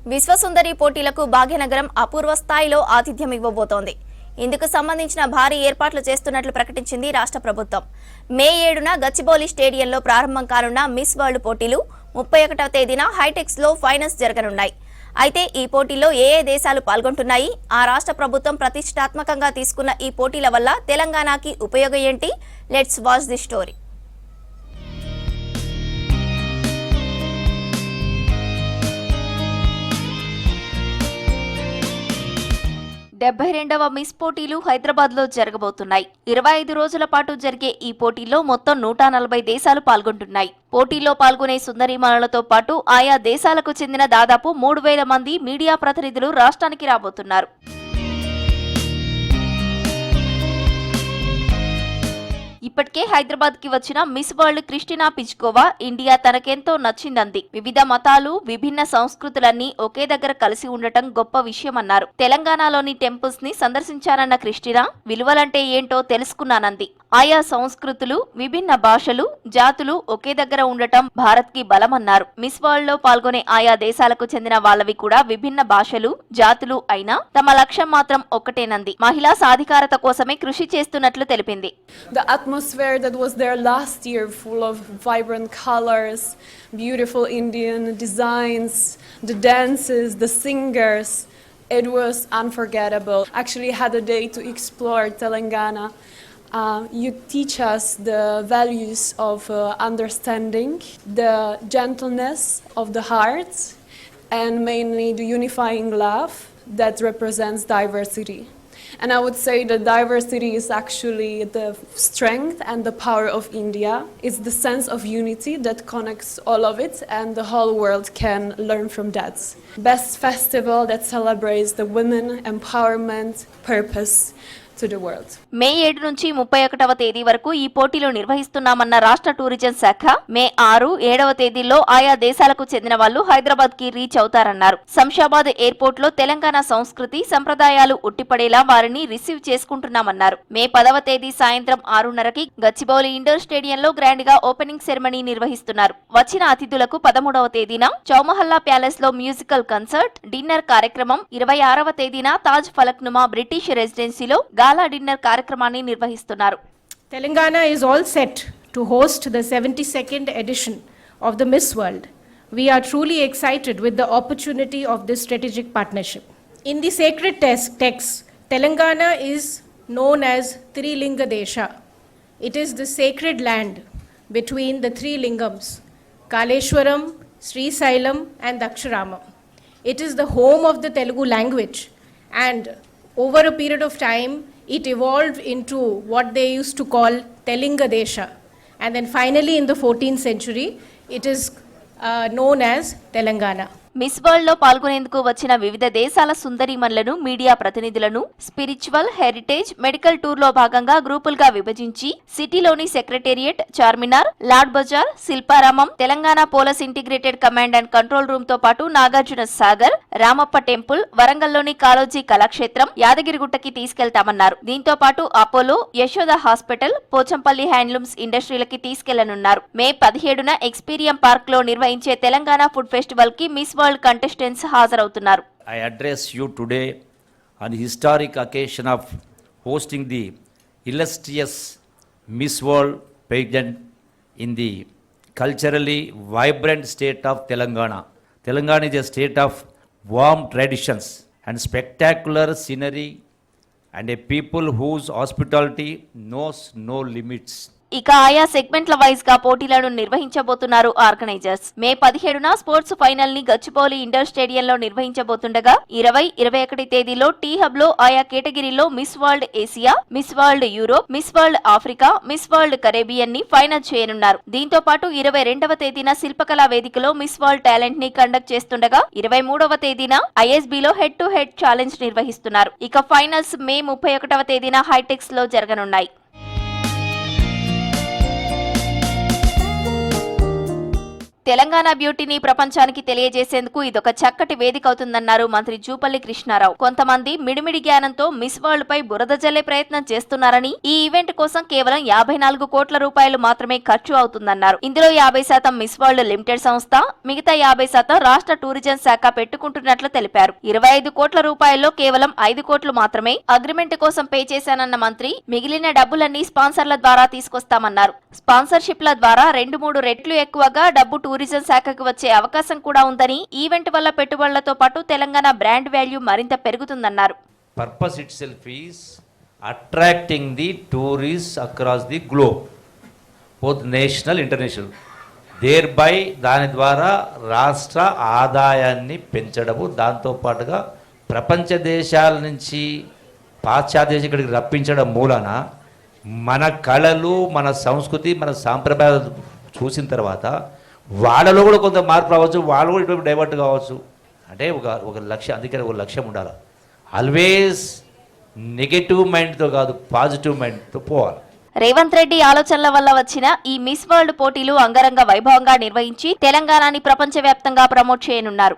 విశ్వసుందరి పోటీలకు భాగ్యనగరం అపూర్వ స్థాయిలో ఆతిథ్యం ఇవ్వబోతోంది. ఇందుకు సంబంధించిన భారీ ఏర్పాట్లు చేస్తున్నట్లు ప్రకటించింది రాష్ట్ర ప్రభుత్వం. మే 7న గచ్చిబౌలి స్టేడియంలో ప్రారంభం కానున్న మిస్ వరల్డ్ పోటీలు 31వ తేదీన హైటెక్స్ లో ఫైనల్స్ జరగనున్నాయి. అయితే ఈ పోటీల్లో ఏ దేశాలు పాల్గొంటున్నాయి, ఆ రాష్ట్ర ప్రభుత్వం ప్రతిష్టాత్మకంగా తీసుకున్న ఈ పోటీల వల్ల తెలంగాణకి ఉపయోగం ఏంటి? Let's watch the story. 72వ మిస్ పోటీలు హైదరాబాద్ లో జరగబోతున్నాయి. 25 రోజుల పాటు జరిగే ఈ పోటీల్లో మొత్తం 140 దేశాలు పాల్గొంటున్నాయి. పోటీల్లో పాల్గొనే సుందరీమణులతో పాటు ఆయా దేశాలకు చెందిన దాదాపు 3000 మంది మీడియా ప్రతినిధులు రాష్ట్రానికి రాబోతున్నారు. ఇప్పటికే హైదరాబాద్ కి వచ్చిన మిస్ వరల్డ్ క్రిస్టినా పిచ్కోవా ఇండియా తనకెంతో నచ్చిందంది. వివిధ మతాలు, విభిన్న సంస్కృతులన్నీ ఒకే దగ్గర కలిసి ఉండటం గొప్ప విషయమన్నారు. తెలంగాణలోని టెంపుల్స్ ని సందర్శించానన్న క్రిస్టినా విలువలంటే ఏంటో తెలుసుకున్నానంది. ఆయా సంస్కృతులు, విభిన్న భాషలు, జాతులు ఒకే దగ్గర ఉండటం భారత్ కి బలమన్నారు. మిస్ వరల్డ్ లో పాల్గొనే ఆయా దేశాలకు చెందిన వాళ్ళవి కూడా విభిన్న భాషలు, జాతులు అయినా తమ లక్ష్యం మాత్రం ఒక్కటేనంది. మహిళా సాధికారత కోసమే కృషి చేస్తున్నట్లు తెలిపింది. The atmosphere that was there last year, full of vibrant colors, beautiful Indian designs, the dances, the singers, it was unforgettable. Actually had a day to explore Telangana. You teach us the values of understanding, the gentleness of the heart, and mainly the unifying love that represents diversity. And I would say that diversity is actually the strength and the power of India. It's the sense of unity that connects all of it, and the whole world can learn from that. Best festival that celebrates the women empowerment purpose to the world. మే 7 నుంచి 31వ తేదీ వరకు ఈ పోటీలు నిర్వహిస్తున్నామన్న రాష్ట్ర tourism శాఖ మే 6, 7వ తేదీల్లో ఆయా దేశాలకు చెందిన వాళ్ళు హైదరాబాద్ కి రీచ్ అవుతారన్నారు. శంషాబాద్ ఎయిర్పోర్ట్ లో తెలంగాణ సంస్కృతి సంప్రదాయాలు ఉట్టిపడేలా వారిని రిసీవ్ చేసుకుంటున్నామన్నారు. మే 10వ తేదీ సాయంత్రం 6:30కి గచ్చిబౌలి ఇండోర్ స్టేడియంలో గ్రాండ్ గా ఓపెనింగ్ సెరమనీ నిర్వహిస్తున్నారు. వచ్చిన అతిథులకు 13వ తేదీన చౌమహల్లా ప్యాలెస్ లో మ్యూజికల్ కన్సర్ట్, డిన్నర్ కార్యక్రమం, 26వ తేదీన తాజ్ ఫలక్నుమా బ్రిటిష్ రెసిడెన్సీలో గాలా డిన్నర్ కార్యక్రమాన్ని నిర్వహిస్తున్నారు. Telangana is all set to host the 72nd edition of the Miss World. We are truly excited with the opportunity of this strategic partnership. In the sacred text, Telangana is known as Trilinga Desha. It is the sacred land between the three lingams, Kaleshwaram, Sri Sailam and Daksharamam. It is the home of the Telugu language, and over a period of time it evolved into what they used to call Telinga Desha, and then finally in the 14th century it is known as Telangana. Miss World లో పాల్గొనేందుకు వచ్చిన వివిధ దేశాల సుందరీమణులను, media ప్రతినిధులను spiritual, heritage, medical tour లో భాగంగా గ్రూపులుగా విభజించి సిటీలోని secretariat, Charminar, Lad Bazaar, Shilparamam, Telangana police integrated command and control room తో పాటు నాగార్జున సాగర్, రామప్ప టెంపుల్, వరంగల్లోని కాళోజీ కళాక్షేత్రం, యాదగిరిగుట్టకి తీసుకెళ్తామన్నారు. దీంతో పాటు Apollo, Yashoda hospital, Pochampally handlooms ఇండస్ట్రీలకి తీసుకెళ్లనున్నారు. మే 17న ఎక్స్పీరియం పార్క్ లో నిర్వహించే తెలంగాణ ఫుడ్ ఫెస్టివల్ కి మిస్ వరల్డ్ కంటెస్టెంట్స్ హాజరవుతున్నారు. I address you today on the historic occasion of hosting the illustrious Miss World pageant in the culturally vibrant state of Telangana. Telangana is a state of warm traditions and spectacular scenery and a people whose hospitality knows no limits. ఇక ఆయా సెగ్మెంట్ల wise గా పోటీలను నిర్వహించబోతున్నారు organisers. మే 17న sports final ని Gachibowli indoor స్టేడియంలో నిర్వహించబోతుండగా 20, 21 తేదీలో tea hub లో ఆయా కేటగిరీలో miss world Asia, miss world Europe, miss world Africa, miss world Caribbean ని ఫైనల్ చేయనున్నారు. దీంతో పాటు 22వ తేదీన శిల్పకళా వేదికలో మిస్ వరల్డ్ టాలెంట్ ని కండక్ట్ చేస్తుండగా 23వ తేదీన ఐఎస్బిలో హెడ్ టు హెడ్ ఛాలెంజ్ నిర్వహిస్తున్నారు. ఇక ఫైనల్స్ మే 31వ తేదీన హైటెక్స్ లో జరగనున్నాయి. తెలంగాణ బ్యూటీని ప్రపంచానికి తెలియజేసేందుకు ఇదొక చక్కటి వేదిక అవుతుందన్నారు మంత్రి జూపల్లి కృష్ణారావు. కొంతమంది మిడిమిడి జ్ఞానంతో మిస్ వరల్డ్ పై బురద జల్లే ప్రయత్నం చేస్తున్నారని, ఈ ఈవెంట్ కోసం కేవలం 54 కోట్ల రూపాయలు మాత్రమే ఖర్చు అవుతుందన్నారు. ఇందులో 50% మిస్ వరల్డ్ లిమిటెడ్ సంస్థ, మిగతా 50% రాష్ట్ర టూరిజం శాఖ పెట్టుకుంటున్నట్లు తెలిపారు. 25 కోట్ల రూపాయల్లో కేవలం 5 కోట్లు మాత్రమే అగ్రిమెంట్ కోసం పే చేశానన్న మంత్రి, మిగిలిన డబ్బులన్నీ స్పాన్సర్ల ద్వారా తీసుకొస్తామన్నారు. స్పాన్సర్షిప్ల ద్వారా 2-3 రెట్లు ఎక్కువగా డబ్బు టూరిజం శాఖకు వచ్చే అవకాశం కూడా ఉందని, ఈవెంట్ వల్ల పెట్టుబడులతో పాటు తెలంగాణ బ్రాండ్ వాల్యూ మరింత పెరుగుతుందన్నారు. Purpose itself is attracting the tourists across the globe, both national, international. Thereby దాని ద్వారా రాష్ట్ర ఆదాయాన్ని పెంచడము, దాంతోపాటుగా ప్రపంచ దేశాల నుంచి పాశ్చాత్య దేశం ఇక్కడికి రప్పించడం మూలన మన కళలు, మన సంస్కృతి, మన సాంప్రదాయాలు చూసిన తర్వాత వాళ్ళలో కూడా కొంత మార్పు రావచ్చు, వాళ్ళు కూడా ఇటువంటి డైవర్ట్ కావచ్చు. అంటే ఒక లక్ష్యం, అందుకని ఒక లక్ష్యం ఉండాలి. ఆల్వేస్ నెగటివ్ మైండ్తో కాదు, పాజిటివ్ మైండ్తో పోవాలి. రేవంత్ రెడ్డి ఆలోచనల వల్ల వచ్చిన ఈ మిస్ వరల్డ్ పోటీలు అంగరంగ వైభవంగా నిర్వహించి తెలంగాణని ప్రపంచవ్యాప్తంగా ప్రమోట్ చేయనున్నారు.